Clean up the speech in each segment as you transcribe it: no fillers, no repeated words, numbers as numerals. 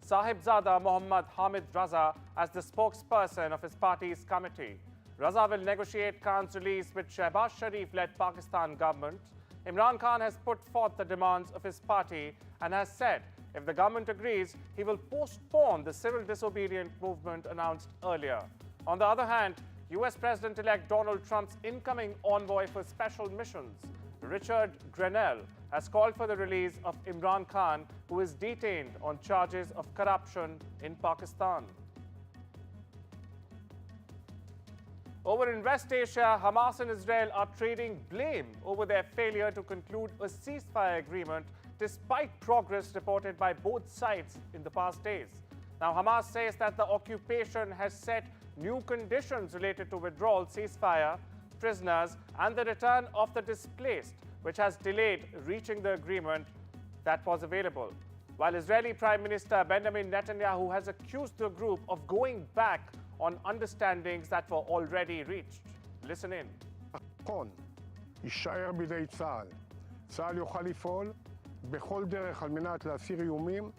Sahibzada Mohammad Hamid Raza as the spokesperson of his party's committee. Raza will negotiate Khan's release with Shehbaz Sharif-led Pakistan government. Imran Khan has put forth the demands of his party and has said if the government agrees, he will postpone the civil disobedient movement announced earlier. On the other hand, US President-elect Donald Trump's incoming envoy for special missions, Richard Grenell, has called for the release of Imran Khan, who is detained on charges of corruption in Pakistan. Over in West Asia, Hamas and Israel are trading blame over their failure to conclude a ceasefire agreement despite progress reported by both sides in the past days. Now, Hamas says that the occupation has set new conditions related to withdrawal, ceasefire, prisoners, and the return of the displaced, which has delayed reaching the agreement that was available. While Israeli Prime Minister Benjamin Netanyahu has accused the group of going back on understandings that were already reached. Listen in. יישאר בידי צה"ל. צה"ל יוכל לפעול בכל דרך על מנת להסיר איומים,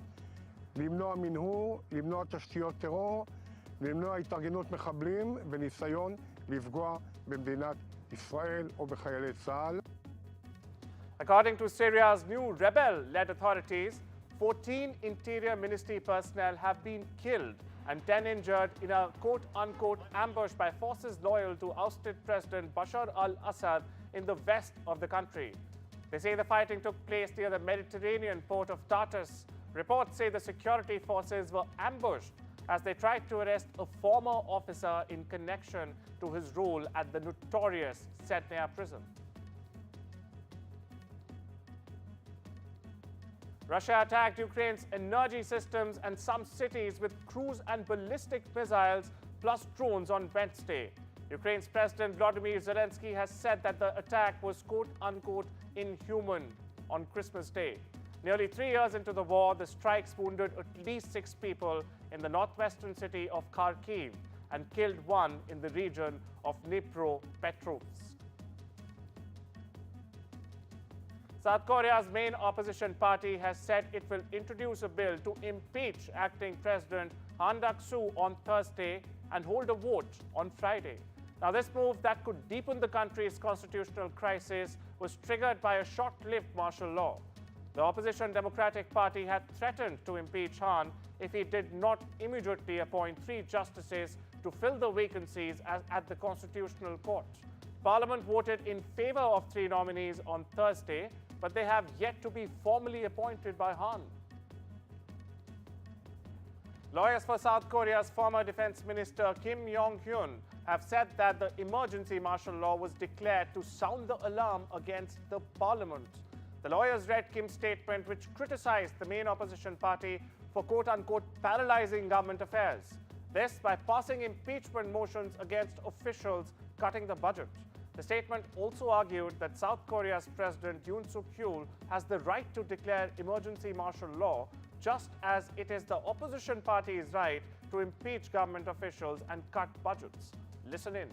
למנוע מנהור, למנוע תשתיות טרור, למנוע התארגנות מחבלים וניסיון לפגוע במדינת ישראל או בחיילי צה"ל. According to Syria's new rebel-led authorities, 14 Interior Ministry personnel have been killed and 10 injured in a quote-unquote ambush by forces loyal to ousted President Bashar al-Assad in the west of the country. They say the fighting took place near the Mediterranean port of Tartus. Reports say the security forces were ambushed as they tried to arrest a former officer in connection to his role at the notorious Setnaya prison. Russia attacked Ukraine's energy systems and some cities with cruise and ballistic missiles plus drones on Wednesday. Ukraine's President Volodymyr Zelensky has said that the attack was quote-unquote inhuman on Christmas Day. Nearly 3 years into the war, the strikes wounded at least 6 people in the northwestern city of Kharkiv and killed 1 in the region of Dnipropetrovsk. South Korea's main opposition party has said it will introduce a bill to impeach acting President Han Duck-soo on Thursday and hold a vote on Friday. Now, this move that could deepen the country's constitutional crisis was triggered by a short-lived martial law. The opposition Democratic Party had threatened to impeach Han if he did not immediately appoint 3 justices to fill the vacancies at the Constitutional Court. Parliament voted in favor of 3 nominees on Thursday, but they have yet to be formally appointed by Han. Lawyers for South Korea's former defense minister Kim Yong-hyun have said that the emergency martial law was declared to sound the alarm against the parliament. The lawyers read Kim's statement, which criticized the main opposition party for quote-unquote paralyzing government affairs. This by passing impeachment motions against officials cutting the budget. The statement also argued that South Korea's President Yoon Suk-yeol has the right to declare emergency martial law, just as it is the opposition party's right to impeach government officials and cut budgets. Listen in.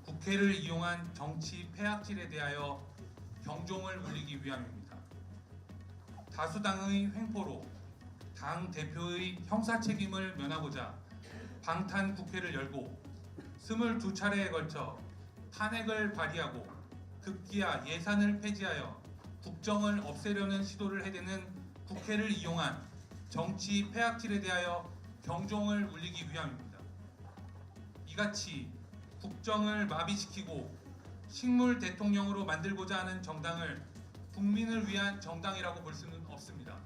국회를 이용한 정치 폐악질에 대하여 경종을 울리기 위함입니다. 다수당의 횡포로 당 대표의 형사 책임을 면하고자 방탄 국회를 열고 22차례에 걸쳐 탄핵을 발의하고 급기야 예산을 폐지하여 국정을 없애려는 시도를 해대는 국회를 이용한 정치 폐악질에 대하여 경종을 울리기 위함입니다. 이같이 국정을 마비시키고 식물 대통령으로 만들고자 하는 정당을 국민을 위한 정당이라고 볼 수는 없습니다.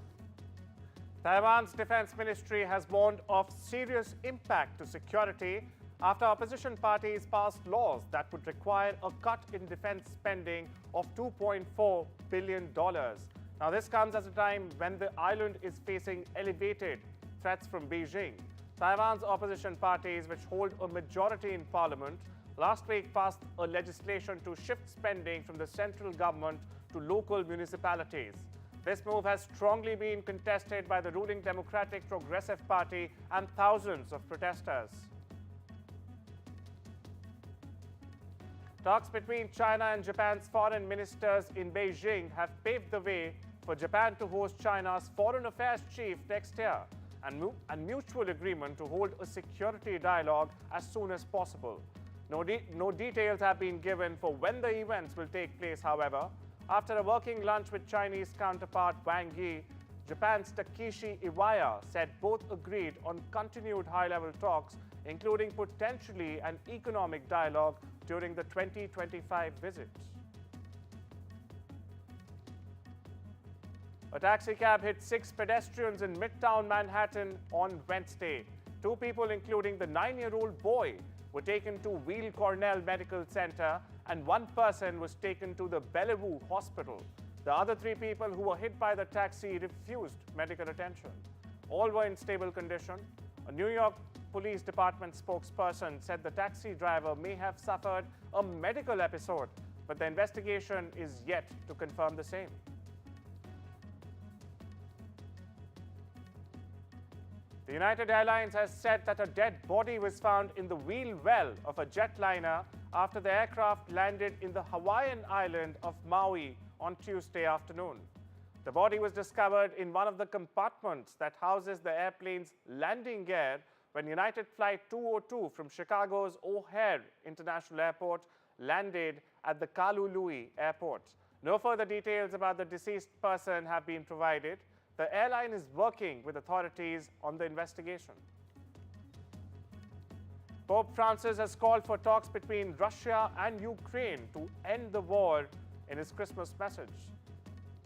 Taiwan's defense ministry has warned of serious impact to security after opposition parties passed laws that would require a cut in defense spending of $2.4 billion. Now, this comes at a time when the island is facing elevated threats from Beijing. Taiwan's opposition parties, which hold a majority in parliament, last week passed a legislation to shift spending from the central government to local municipalities. This move has strongly been contested by the ruling Democratic Progressive Party and thousands of protesters. Talks between China and Japan's foreign ministers in Beijing have paved the way for Japan to host China's foreign affairs chief next year, and mutual agreement to hold a security dialogue as soon as possible. No details have been given for when the events will take place, however. After a working lunch with Chinese counterpart Wang Yi, Japan's Takeshi Iwaya said both agreed on continued high-level talks, including potentially an economic dialogue during the 2025 visit. A taxi cab hit 6 pedestrians in Midtown Manhattan on Wednesday. 2 people, including the 9-year-old boy, were taken to Weill Cornell Medical Center, and 1 person was taken to the Bellevue Hospital. The other 3 people who were hit by the taxi refused medical attention. All were in stable condition. A New York Police Department spokesperson said the taxi driver may have suffered a medical episode, but the investigation is yet to confirm the same. The United Airlines has said that a dead body was found in the wheel well of a jetliner after the aircraft landed in the Hawaiian island of Maui on Tuesday afternoon. The body was discovered in one of the compartments that houses the airplane's landing gear when United Flight 202 from Chicago's O'Hare International Airport landed at the Kalului Airport. No further details about the deceased person have been provided. The airline is working with authorities on the investigation. Pope Francis has called for talks between Russia and Ukraine to end the war in his Christmas message.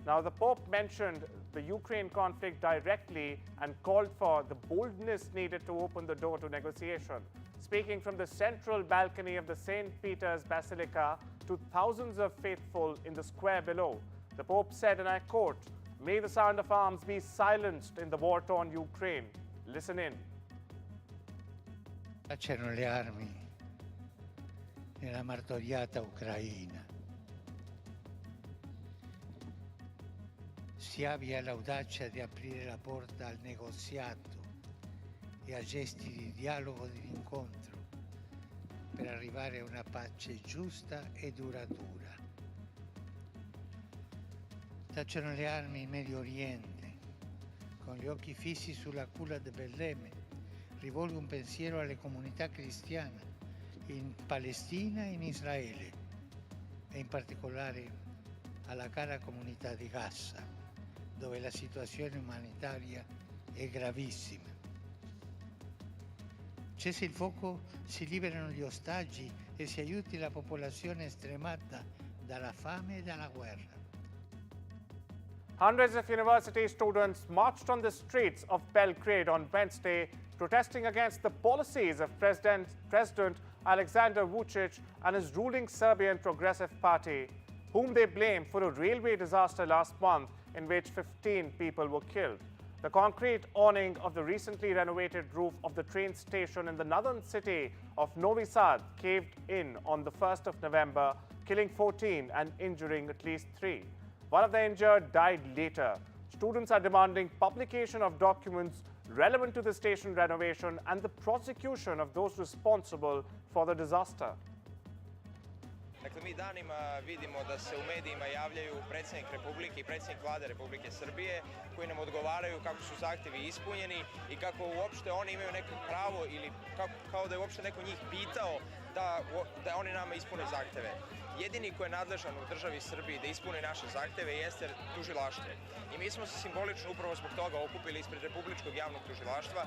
Now, the Pope mentioned the Ukraine conflict directly and called for the boldness needed to open the door to negotiation. Speaking from the central balcony of the St. Peter's Basilica to thousands of faithful in the square below, the Pope said, and I quote, "May the sound of arms be silenced in the war-torn Ukraine." Listen in. Tacciano le armi nella martoriata Ucraina. Si abbia l'audacia di aprire la porta al negoziato e a gesti di dialogo e di incontro per arrivare a una pace giusta e duratura. Tacciano le armi in Medio Oriente, con gli occhi fissi sulla culla di Betlemme. Rivolgo un pensiero alle comunità cristiane in Palestina e in Israele e in particolare alla cara comunità di Gaza, dove la situazione umanitaria è gravissima. Cessi il fuoco, si liberano gli ostaggi e si aiuti la popolazione stremata dalla fame e dalla guerra. Hundreds of university students marched on the streets of Belgrade on Wednesday, protesting against the policies of President Alexander Vučić and his ruling Serbian Progressive Party, whom they blame for a railway disaster last month in which 15 people were killed. The concrete awning of the recently renovated roof of the train station in the northern city of Novi Sad caved in on the 1st of November, killing 14 and injuring at least 3. One of the injured died later. Students are demanding publication of documents relevant to the station renovation and the prosecution of those responsible for the disaster. Dakle, mi danima vidimo da se u medijima javljaju predsjednik Republike i predsjednik Vlade Republike Srbije koji nam odgovaraju kako su zahtjevi ispunjeni i kako uopšte oni imaju neko pravo ili kao da je uopšte neko njih pitao da oni nama ispune zahtjeve. Jedini ko je nadležan u državi Srbiji da ispuni naše zahtjeve jeste tužilaštvo. I mi smo se simbolično upravo zbog toga okupili ispred Republičkog javnog tužilaštva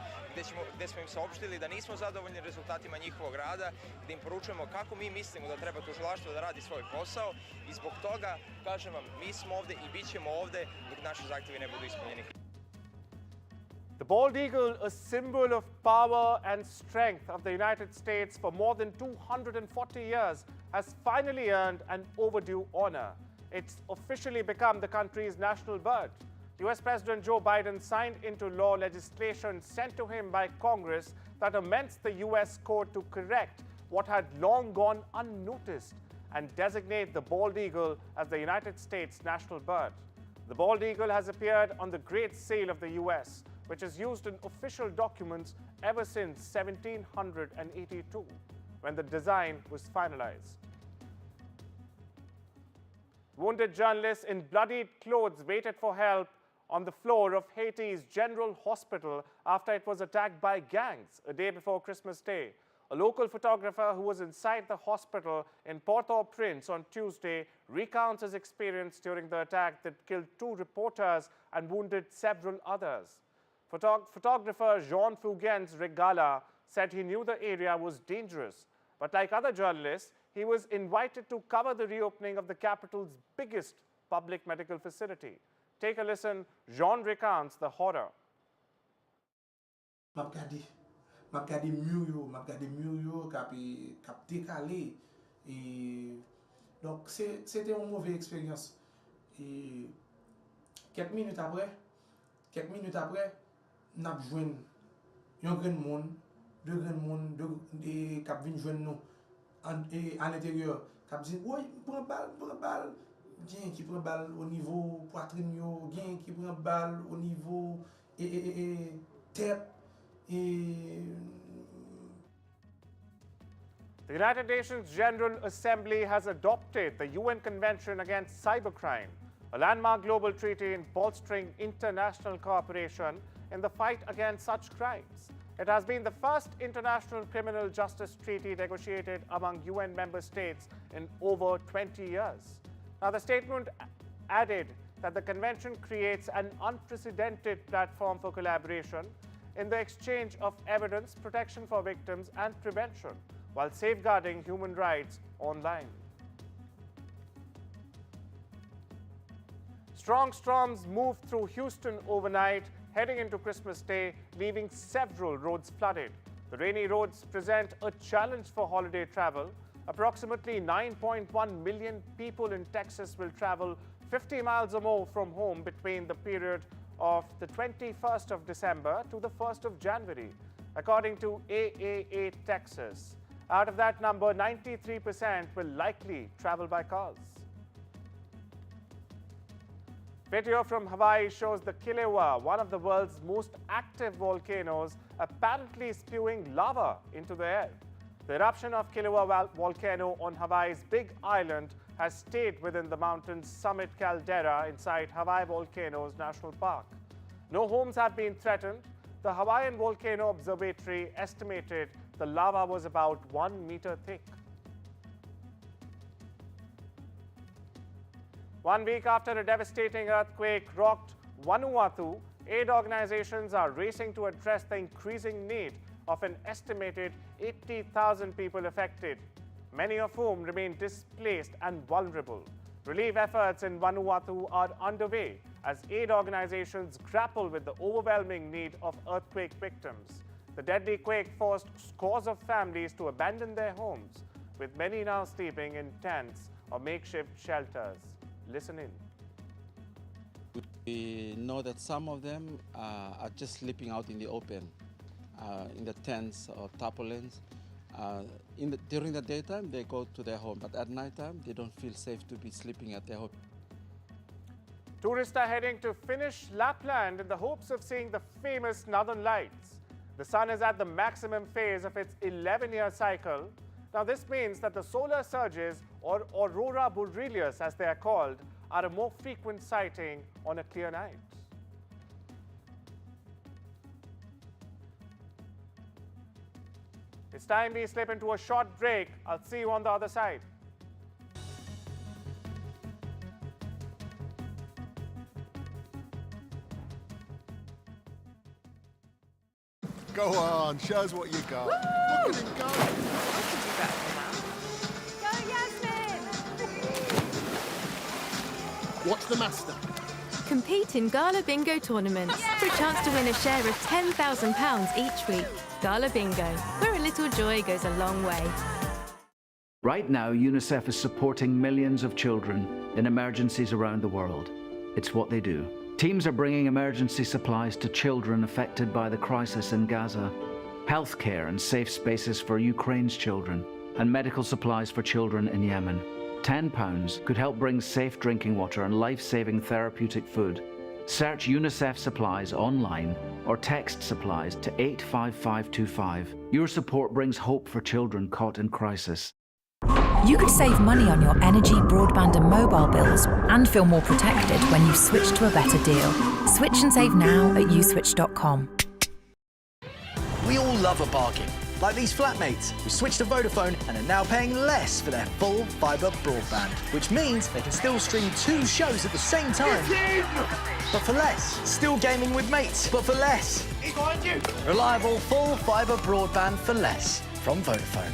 gdje smo im saopštili da nismo zadovoljni rezultatima njihovog rada, gdje im poručujemo kako mi mislimo da treba tužilaštvo da radi svoj posao i zbog toga, kažem vam, mi smo ovdje i bit ćemo ovdje dok naši zahtjevi ne budu ispunjeni. The bald eagle, a symbol of power and strength of the United States for more than 240 years, has finally earned an overdue honor. It's officially become the country's national bird. US President Joe Biden signed into law legislation sent to him by Congress that amends the US code to correct what had long gone unnoticed and designate the bald eagle as the United States national bird. The bald eagle has appeared on the Great Seal of the US, which is used in official documents ever since 1782, when the design was finalized. Wounded journalists in bloodied clothes waited for help on the floor of Haiti's General Hospital after it was attacked by gangs a day before Christmas Day. A local photographer who was inside the hospital in Port-au-Prince on Tuesday recounts his experience during the attack that killed 2 reporters and wounded several others. Photographer Jean Fugain's Regala said he knew the area was dangerous, but like other journalists, he was invited to cover the reopening of the capital's biggest public medical facility. Take a listen. Jean recounts the horror. M'a gade mur yo kap décalé et donc c'était une mauvaise expérience et quelques minutes après n'a joindre un grand monde, deux grands monde et k'ap vinn joindre nous à l'intérieur k'ap dit oui prend balle bien qui prend balle au niveau poitrine yo, bien qui prend balle au niveau et tête. The United Nations General Assembly has adopted the UN Convention Against Cybercrime, a landmark global treaty in bolstering international cooperation in the fight against such crimes. It has been the first international criminal justice treaty negotiated among UN member states in over 20 years. Now, the statement added that the convention creates an unprecedented platform for collaboration in the exchange of evidence, protection for victims, and prevention, while safeguarding human rights online. Strong storms moved through Houston overnight, heading into Christmas Day, leaving several roads flooded. The rainy roads present a challenge for holiday travel. Approximately 9.1 million people in Texas will travel 50 miles or more from home between the period of the 21st of December to the 1st of January, according to AAA Texas. Out of that number, 93% will likely travel by cars. Video from Hawaii shows the Kilauea, one of the world's most active volcanoes, apparently spewing lava into the air. The eruption of Kilauea volcano on Hawaii's Big Island has stayed within the mountain's summit caldera inside Hawaii Volcanoes National Park. No homes have been threatened. The Hawaiian Volcano Observatory estimated the lava was about 1 meter thick. 1 week after a devastating earthquake rocked Vanuatu, aid organizations are racing to address the increasing need of an estimated 80,000 people affected, many of whom remain displaced and vulnerable. Relief efforts in Vanuatu are underway as aid organizations grapple with the overwhelming need of earthquake victims. The deadly quake forced scores of families to abandon their homes, with many now sleeping in tents or makeshift shelters. Listen in. We know that some of them are just sleeping out in the open, in the tents or tarpaulins. During the daytime, they go to their home, but at nighttime, they don't feel safe to be sleeping at their home. Tourists are heading to Finnish Lapland in the hopes of seeing the famous Northern Lights. The sun is at the maximum phase of its 11-year cycle. Now, this means that the solar surges, or aurora borealis as they are called, are a more frequent sighting on a clear night. It's time we slip into a short break. I'll see you on the other side. Go on, show us what you got. Woo! Look at him go. I can do better than that. Go, Yasmin! What's the master? Compete in Gala Bingo tournaments for a chance to win a share of £10,000 each week. Gala Bingo, where a little joy goes a long way. Right now, UNICEF is supporting millions of children in emergencies around the world. It's what they do. Teams are bringing emergency supplies to children affected by the crisis in Gaza, healthcare and safe spaces for Ukraine's children, and medical supplies for children in Yemen. £10 could help bring safe drinking water and life-saving therapeutic food. Search UNICEF supplies online or text supplies to 85525. Your support brings hope for children caught in crisis. You could save money on your energy, broadband and mobile bills and feel more protected when you switch to a better deal. Switch and save now at uswitch.com. We all love a bargain, like these flatmates who switched to Vodafone and are now paying less for their full fibre broadband, which means they can still stream 2 shows at the same time. But for less. Still gaming with mates, but for less. He's behind you. Reliable full fibre broadband for less from Vodafone.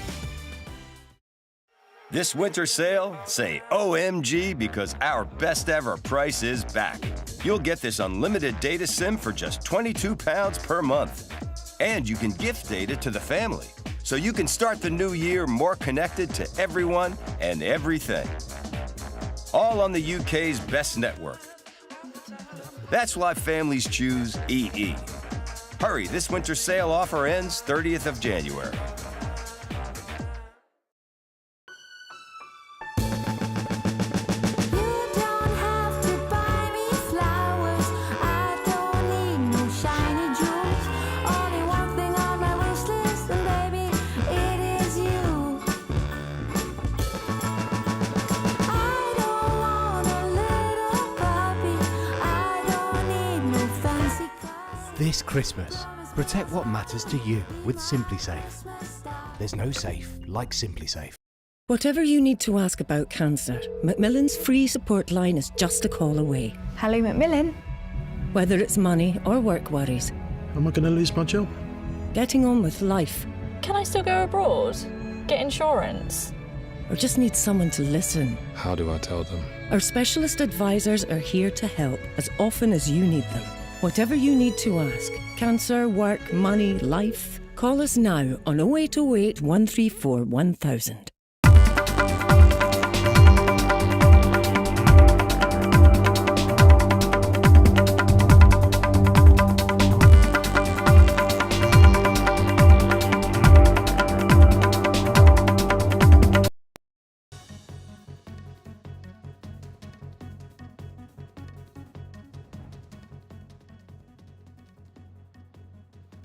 This winter sale, say OMG because our best ever price is back. You'll get this unlimited data SIM for just £22 per month. And you can gift data to the family, so you can start the new year more connected to everyone and everything. All on the UK's best network. That's why families choose EE. Hurry, this winter sale offer ends 30th of January. This Christmas, protect what matters to you with SimpliSafe. There's no safe like SimpliSafe. Whatever you need to ask about cancer, Macmillan's free support line is just a call away. Hello, Macmillan. Whether it's money or work worries. Am I going to lose my job? Getting on with life. Can I still go abroad? Get insurance? Or just need someone to listen. How do I tell them? Our specialist advisors are here to help as often as you need them. Whatever you need to ask, cancer, work, money, life, call us now on 0808 134 1000.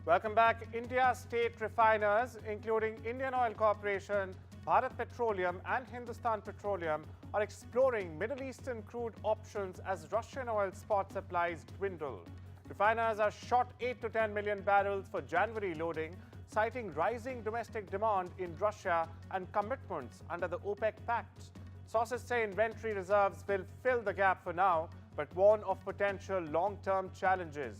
Welcome back. India's state refiners, including Indian Oil Corporation, Bharat Petroleum and Hindustan Petroleum, are exploring Middle Eastern crude options as Russian oil spot supplies dwindle. Refiners are short 8 to 10 million barrels for January loading, citing rising domestic demand in Russia and commitments under the OPEC Pact. Sources say inventory reserves will fill the gap for now, but warn of potential long-term challenges.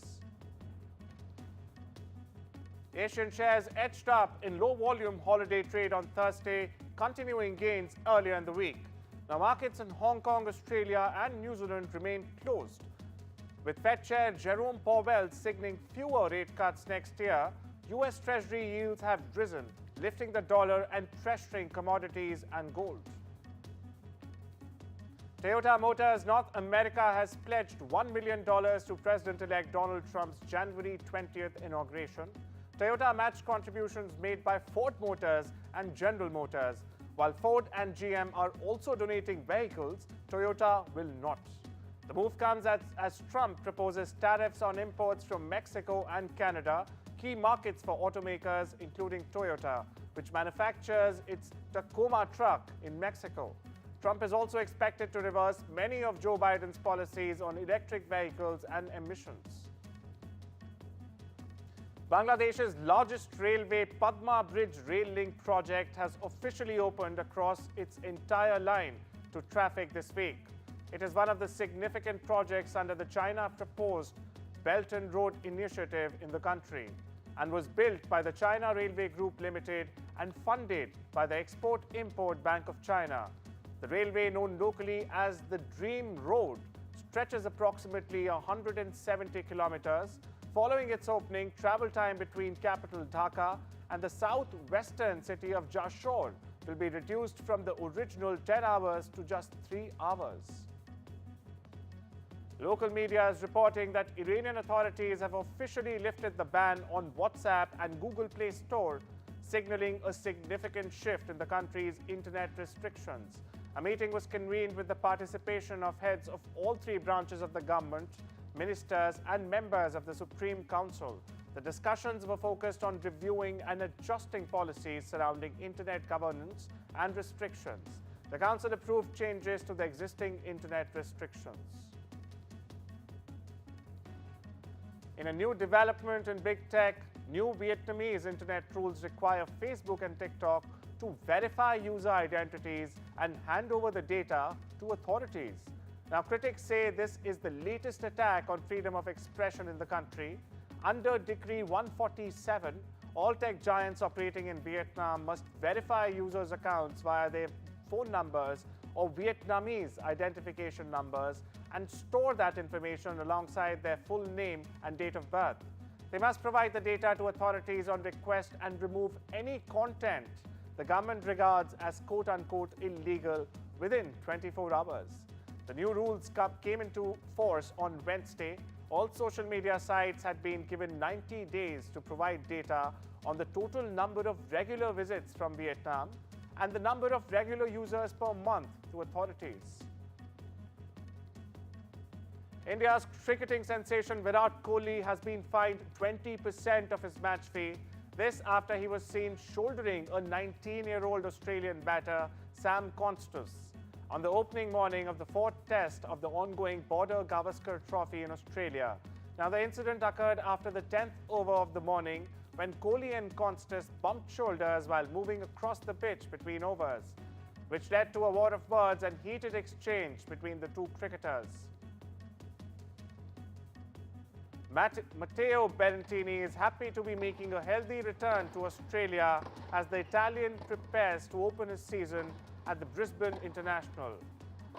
Asian shares edged up in low-volume holiday trade on Thursday, continuing gains earlier in the week. Now, markets in Hong Kong, Australia and New Zealand remain closed. With Fed Chair Jerome Powell signaling fewer rate cuts next year, US Treasury yields have risen, lifting the dollar and pressuring commodities and gold. Toyota Motors North America has pledged $1 million to President-elect Donald Trump's January 20th inauguration. Toyota matched contributions made by Ford Motors and General Motors. While Ford and GM are also donating vehicles, Toyota will not. The move comes as Trump proposes tariffs on imports from Mexico and Canada, key markets for automakers including Toyota, which manufactures its Tacoma truck in Mexico. Trump is also expected to reverse many of Joe Biden's policies on electric vehicles and emissions. Bangladesh's largest railway Padma Bridge rail link project has officially opened across its entire line to traffic this week. It is one of the significant projects under the China-proposed Belt and Road Initiative in the country and was built by the China Railway Group Limited and funded by the Export-Import Bank of China. The railway, known locally as the Dream Road, stretches approximately 170 kilometers. Following its opening, travel time between capital Dhaka and the southwestern city of Jashore will be reduced from the original 10 hours to just 3 hours. Local media is reporting that Iranian authorities have officially lifted the ban on WhatsApp and Google Play Store, signaling a significant shift in the country's internet restrictions. A meeting was convened with the participation of heads of all 3 branches of the government. ministers and members of the Supreme Council. The discussions were focused on reviewing and adjusting policies surrounding internet governance and restrictions. The Council approved changes to the existing internet restrictions. In a new development in big tech, new Vietnamese internet rules require Facebook and TikTok to verify user identities and hand over the data to authorities. Now, critics say this is the latest attack on freedom of expression in the country. Under Decree 147, all tech giants operating in Vietnam must verify users' accounts via their phone numbers or Vietnamese identification numbers and store that information alongside their full name and date of birth. They must provide the data to authorities on request and remove any content the government regards as quote-unquote illegal within 24 hours. The new rules came into force on Wednesday. All social media sites had been given 90 days to provide data on the total number of regular visits from Vietnam and the number of regular users per month to authorities. India's cricketing sensation Virat Kohli has been fined 20% of his match fee. This after he was seen shouldering a 19-year-old Australian batter, Sam Constas, on the opening morning of the fourth test of the ongoing Border Gavaskar Trophy in Australia. Now, the incident occurred after the 10th over of the morning when Kohli and Constas bumped shoulders while moving across the pitch between overs, which led to a war of words and heated exchange between the two cricketers. Matteo Berrettini is happy to be making a healthy return to Australia as the Italian prepares to open his season at the Brisbane International.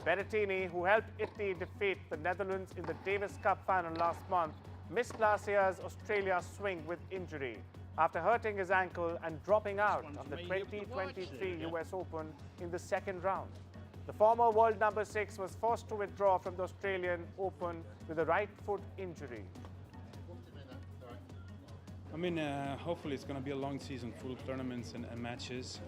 Berrettini, who helped Italy defeat the Netherlands in the Davis Cup final last month, missed last year's Australia swing with injury after hurting his ankle and dropping out of the 2023 US Open in the second round. The former world number 6 was forced to withdraw from the Australian Open with a right foot injury. I mean, hopefully it's going to be a long season full of tournaments and matches.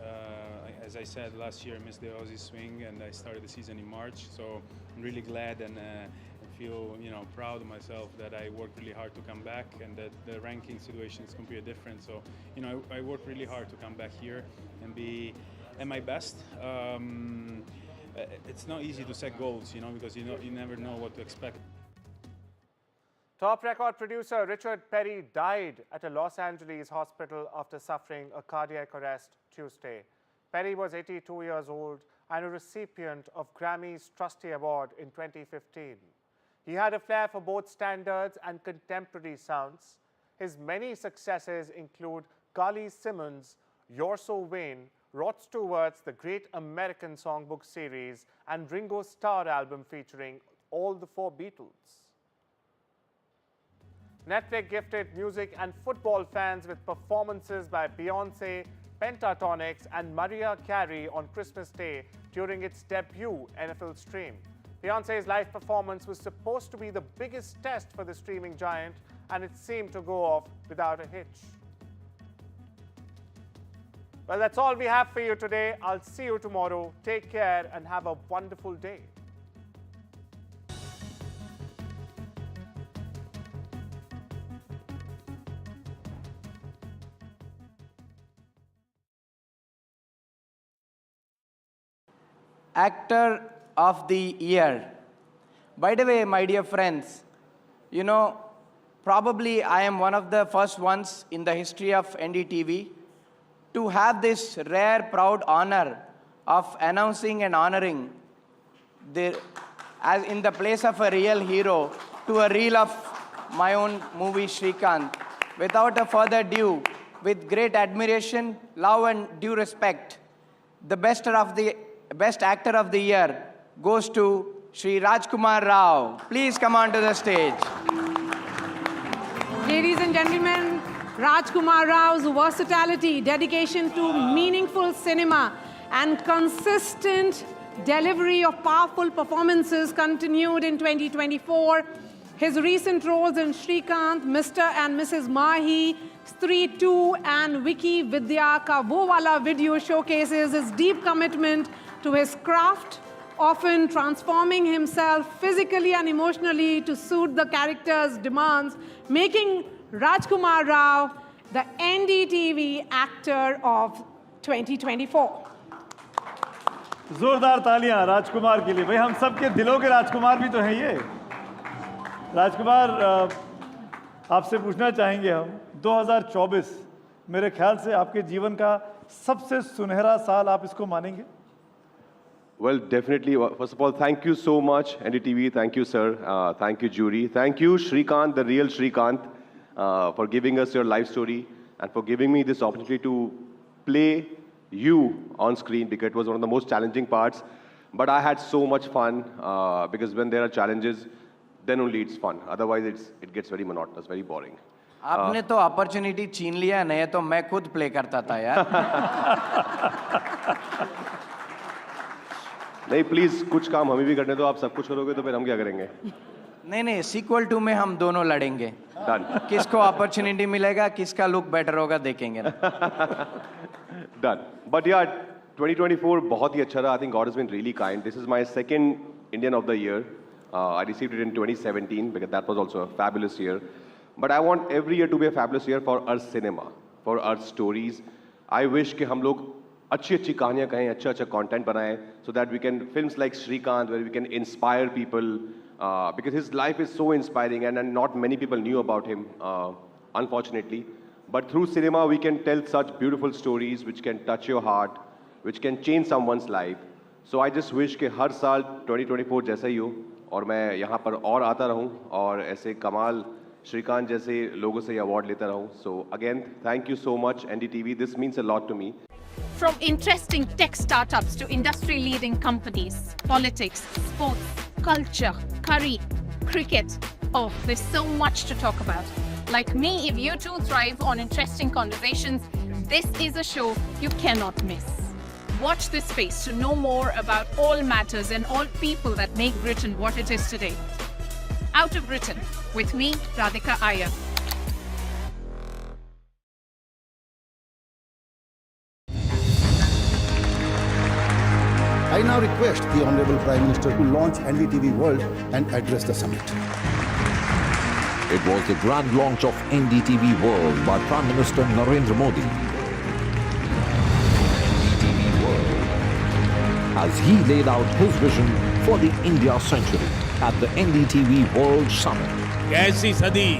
As I said, last year I missed the Aussie swing and I started the season in March. So I'm really glad and feel, proud of myself that I worked really hard to come back and that the ranking situation is completely different. So, I worked really hard to come back here and be at my best. It's not easy to set goals, because you never know what to expect. Top record producer Richard Perry died at a Los Angeles hospital after suffering a cardiac arrest Tuesday. Perry was 82 years old and a recipient of Grammy's Trustee Award in 2015. He had a flair for both standards and contemporary sounds. His many successes include Carly Simons' You're So Vain, Rod Stewart's The Great American Songbook series, and Ringo's Starr album featuring all the 4 Beatles. Netflix gifted music and football fans with performances by Beyoncé, Pentatonix, and Mariah Carey on Christmas Day during its debut NFL stream. Beyoncé's live performance was supposed to be the biggest test for the streaming giant, and it seemed to go off without a hitch. Well, that's all we have for you today. I'll see you tomorrow. Take care and have a wonderful day. Actor of the Year. By the way, my dear friends, probably I am one of the first ones in the history of NDTV to have this rare, proud honor of announcing and honoring as in the place of a real hero to a reel of my own movie, Shrikant. Without a further ado, with great admiration, love and due respect, the best actor of the year goes to Shri Rajkumar Rao. Please come on to the stage. Ladies and gentlemen, Rajkumar Rao's versatility, dedication to meaningful cinema, and consistent delivery of powerful performances continued in 2024. His recent roles in Shrikant, Mr. and Mrs. Mahi, Stree 2, and Wiki Vidya Ka Wo Wala video showcases his deep commitment to his craft often transforming himself physically and emotionally to suit the character's demands, making Rajkumar Rao the NDTV Actor of 2024. जोरदार तालियां राजकुमार के लिए। भाई हम सबके दिलों के राजकुमार भी तो हैं ये। राजकुमार, आपसे पूछना चाहेंगे हम, 2024 मेरे ख्याल से आपके जीवन का सबसे सुनहरा साल आप इसको मानेंगे? Well, definitely. First of all, thank you so much, NDTV. Thank you, sir. Thank you, jury. Thank you, Shrikant, the real Shrikant, for giving us your life story and for giving me this opportunity to play you on screen, because it was one of the most challenging parts. But I had so much fun because when there are challenges, then only it's fun. Otherwise, it gets very monotonous, very boring. आपने तो opportunity छीन लिया, नहीं तो मैं खुद play करता था यार। नहीं, प्लीज कुछ काम हमें भी करने दो। आप सब कुछ करोगे तो फिर हम क्या करेंगे? नहीं, सीक्वल 2 में हम दोनों लड़ेंगे। Done. किसको अपॉर्चुनिटी मिलेगा, किसका लुक बेटर होगा, देखेंगे ना। Done. But yeah, 2024 बहुत ही अच्छा रहा. I think God has been really kind. This is my second Indian of the year. I received it in 2017 because that was also a fabulous year. But I want every year to be a fabulous year for our cinema, for our stories. I wish कि हम लोग अच्छी कहानियाँ कहें, अच्छा content बनाएं, so that we can films like Shrikant, where we can inspire people, because his life is so inspiring and not many people knew about him, unfortunately. But through cinema, we can tell such beautiful stories which can touch your heart, which can change someone's life. So I just wish कि हर साल 2024 जैसा ही हो और मैं यहाँ पर और आता रहूँ और ऐसे कमाल Shrikant जैसे लोगों से अवार्ड लेता रहूँ. So again, thank you so much, NDTV. This means a lot to me. From interesting tech startups to industry-leading companies, politics, sports, culture, curry, cricket. Oh, there's so much to talk about. Like me, if you too thrive on interesting conversations, this is a show you cannot miss. Watch this space to know more about all matters and all people that make Britain what it is today. Out of Britain, with me, Radhika Iyer. I now request the Honorable Prime Minister to launch NDTV World and address the summit. It was the grand launch of NDTV World by Prime Minister Narendra Modi. NDTV World, as he laid out his vision for the India century at the NDTV World Summit. ऐसी सदी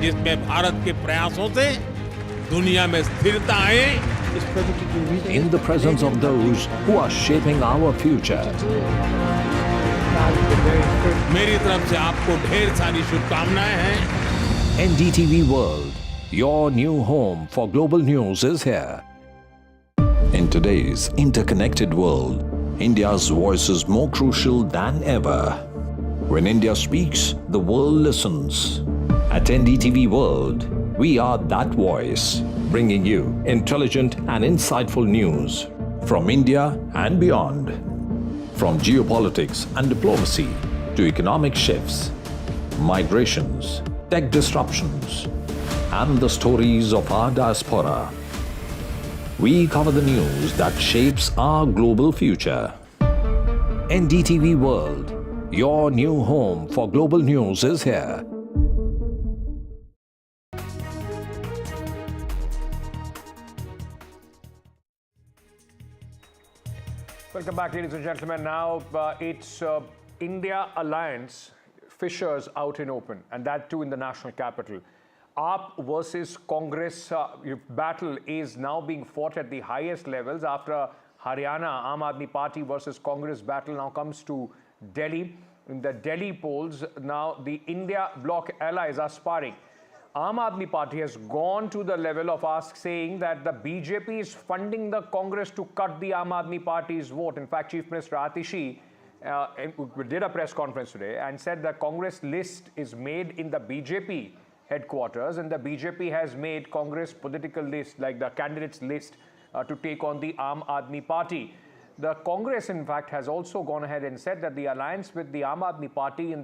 जिसमें भारत के प्रयासों से दुनिया में स्थिरता आए. In the presence of those who are shaping our future. मेरी तरफ से आपको ढेर सारी शुभकामनाएं हैं. NDTV World, your new home for global news is here. In today's interconnected world, India's voice is more crucial than ever. When India speaks, the world listens. At NDTV World, we are that voice, bringing you intelligent and insightful news from India and beyond. From geopolitics and diplomacy to economic shifts, migrations, tech disruptions, and the stories of our diaspora. We cover the news that shapes our global future. NDTV World, your new home for global news is here. Welcome back, ladies and gentlemen. Now it's India Alliance fissures out in open, and that too in the national capital. AAP versus Congress battle is now being fought at the highest levels after Haryana Aam Aadmi Party versus Congress battle now comes to Delhi. In the Delhi polls, now the India bloc allies are sparring. Aam Aadmi Party has gone to the level of saying that the BJP is funding the Congress to cut the Aam Aadmi Party's vote. In fact, Chief Minister Atishi did a press conference today and said the Congress list is made in the BJP headquarters, and the BJP has made Congress political list, like the candidates list, to take on the Aam Aadmi Party. The Congress, in fact, has also gone ahead and said that the alliance with the Aam Aadmi Party in the